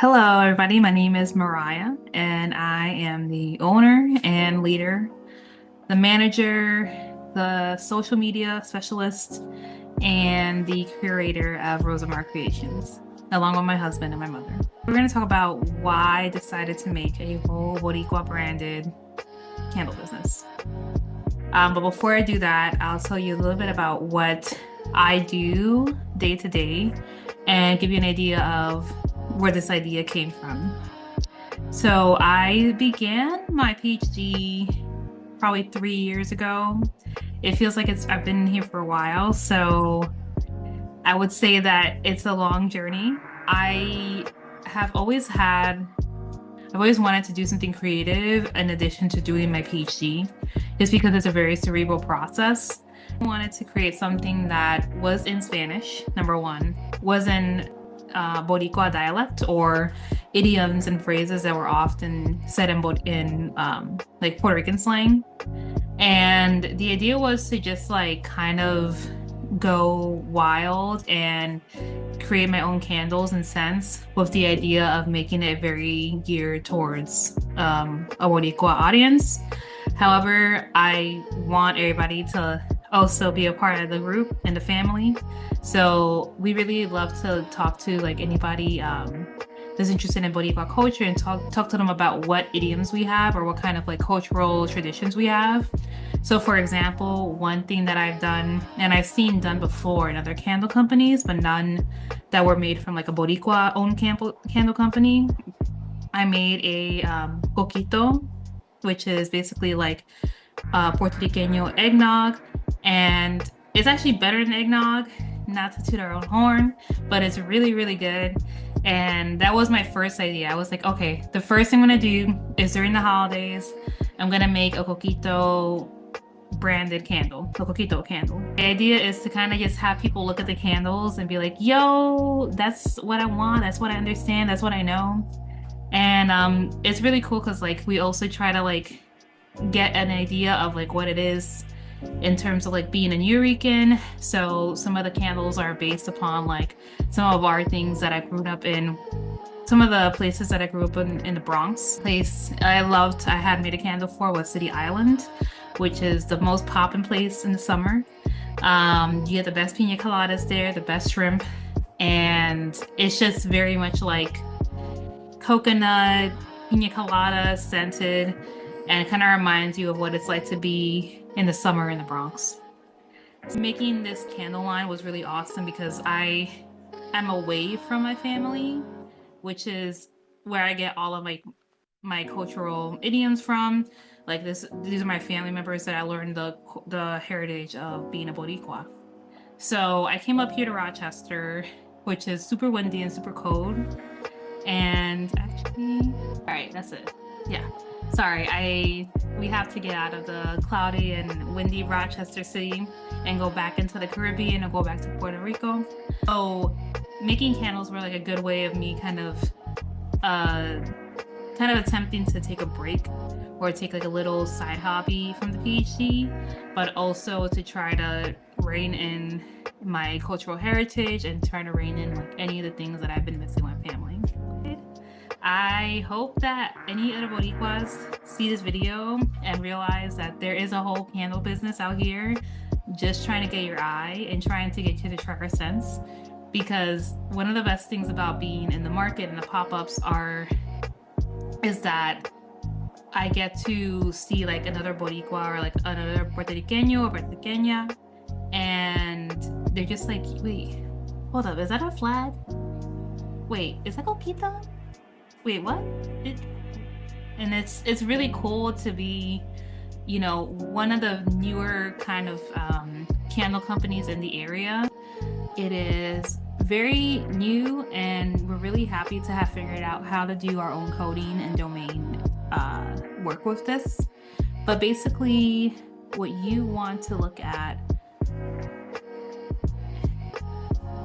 Hello, everybody. My name is Mariah, and I am the owner and leader, the manager, the social media specialist, and the curator of Rosa Mar Creations, along with my husband and my mother. We're going to talk about why I decided to make a whole Boricua branded candle business. But before I do that, I'll tell you a little bit about what I do day to day and give you an idea of where this idea came from. So I began my PhD probably 3 years ago. It feels like I've been here for a while, so I would say that it's a long journey. I have always had I've always wanted to do something creative in addition to doing my PhD, just because it's a very cerebral process. I wanted to create something that was in Spanish, number one, was in Boricua dialect or idioms and phrases that were often said in like Puerto Rican slang. And the idea was to just like kind of go wild and create my own candles and scents with the idea of making it very geared towards a Boricua audience. However, I want everybody to also be a part of the group and the family. So we really love to talk to like anybody that's interested in Boricua culture and talk to them about what idioms we have or what kind of like cultural traditions we have. So for example, one thing that I've done and I've seen done before in other candle companies, but none that were made from like a Boricua owned candle company. I made a coquito, which is basically like Puerto Riqueño eggnog, and it's actually better than eggnog. Not to toot our own horn, but it's really, really good. And that was my first idea. I was like, okay, the first thing I'm gonna do is during the holidays, I'm gonna make a coquito branded candle, a coquito candle. The idea is to kind of just have people look at the candles and be like, yo, that's what I want, that's what I understand, that's what I know. And it's really cool because like we also try to like get an idea of like what it is in terms of like being a Nuyorican. So some of the candles are based upon like some of our things that I grew up in. Some of the places that I grew up in the Bronx. Place I had made a candle for was City Island, which is the most poppin' place in the summer. You get the best pina coladas there, the best shrimp, and it's just very much like coconut pina colada scented, and it kind of reminds you of what it's like to be in the summer in the Bronx. Making this candle line was really awesome because I am away from my family, which is where I get all of my cultural idioms from. Like these are my family members that I learned the heritage of being a Boricua. So I came up here to Rochester, which is super windy and super cold. And actually, all right, that's it. Yeah. Sorry, we have to get out of the cloudy and windy Rochester City and go back into the Caribbean and go back to Puerto Rico. So making candles were like a good way of me uh kind of attempting to take a break or take like a little side hobby from the PhD, but also to try to rein in my cultural heritage and try to rein in like any of the things that I've been missing with my family. I hope that any other Boricuas see this video and realize that there is a whole candle business out here just trying to get your eye and trying to get you to try our scents. Because one of the best things about being in the market and the pop-ups is that I get to see like another Boricua or like another Puerto Riqueño or Puerto Riqueña, and they're just like, wait, hold up, is that a flag? Wait, is that coquita? Wait, what? And it's really cool to be, one of the newer kind of candle companies in the area. It is very new, and we're really happy to have figured out how to do our own coding and domain work with this. But basically, what you want to look at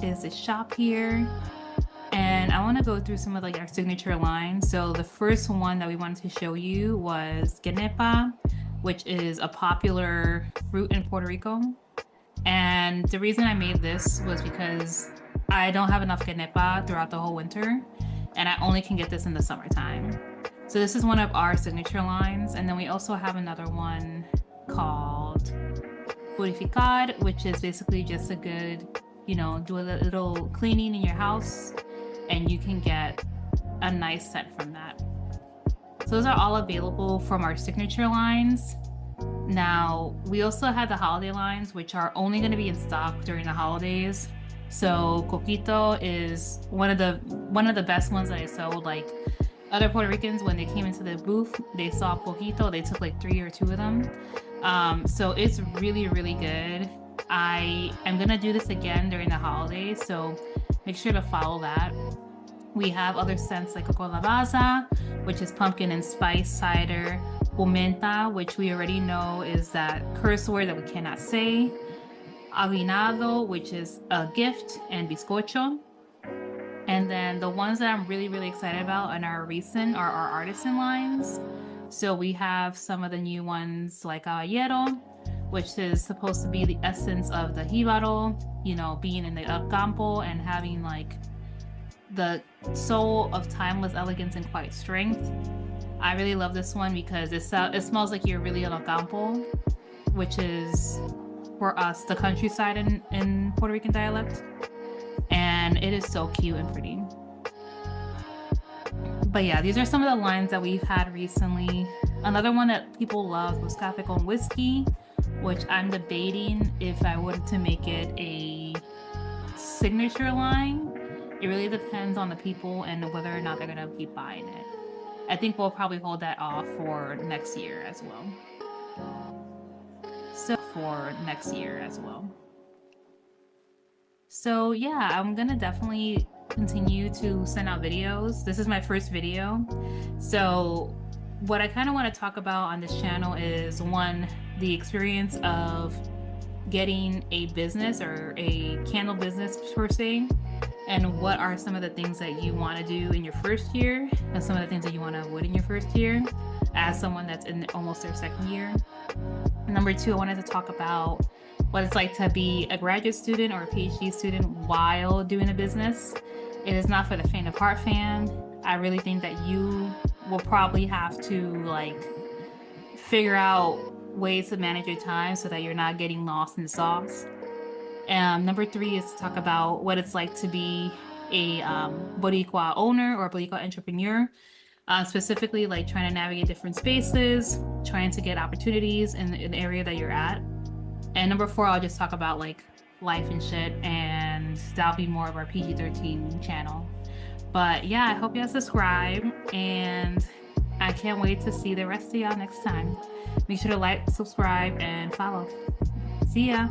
is the shop here. And I want to go through some of like our signature lines. So the first one that we wanted to show you was Genepa, which is a popular fruit in Puerto Rico. And the reason I made this was because I don't have enough Genepa throughout the whole winter. and I only can get this in the summertime. So this is one of our signature lines. And then we also have another one called Purificar, which is basically just a good, do a little cleaning in your house and you can get a nice scent from that. So those are all available from our signature lines. Now, we also have the holiday lines, which are only going to be in stock during the holidays. So Coquito is one of the best ones that I sold. Like other Puerto Ricans, when they came into the booth, they saw Coquito, they took like 3 or 2 of them. So it's really, really good. I am gonna do this again during the holidays, so make sure to follow that. We have other scents like Coco Lavaza, which is pumpkin and spice cider, Pimenta, which we already know is that curse word that we cannot say, Aguinaldo, which is a gift, and Bizcocho. And then the ones that I'm really, really excited about and are recent are our artisan lines. So we have some of the new ones like Caballero, which is supposed to be the essence of the Jíbaro, being in the El Campo and having like the soul of timeless elegance and quiet strength. I really love this one because it smells like you're really in El Campo, which is for us the countryside in Puerto Rican dialect. And it is so cute and pretty. But yeah, these are some of the lines that we've had recently. Another one that people loved was Cafe con Whiskey, which I'm debating if I wanted to make it a signature line. It really depends on the people and whether or not they're gonna keep buying it. I think we'll probably hold that off for next year as well. So yeah, I'm gonna definitely continue to send out videos. This is my first video. So what I kind of want to talk about on this channel is one, the experience of getting a business or a candle business per se, and what are some of the things that you want to do in your first year and some of the things that you want to avoid in your first year as someone that's in almost their second year. Number two, I wanted to talk about what it's like to be a graduate student or a PhD student while doing a business. It is not for the faint of heart, fam. I really think that you will probably have to figure out ways to manage your time so that you're not getting lost in the sauce. Number three is to talk about what it's like to be a Boricua owner or a Boricua entrepreneur, specifically like trying to navigate different spaces, trying to get opportunities in the area that you're at. And number four, I'll just talk about like life and shit, and that'll be more of our PG-13 channel. But yeah, I hope y'all subscribe, and I can't wait to see the rest of y'all next time. Make sure to like, subscribe, and follow. See ya.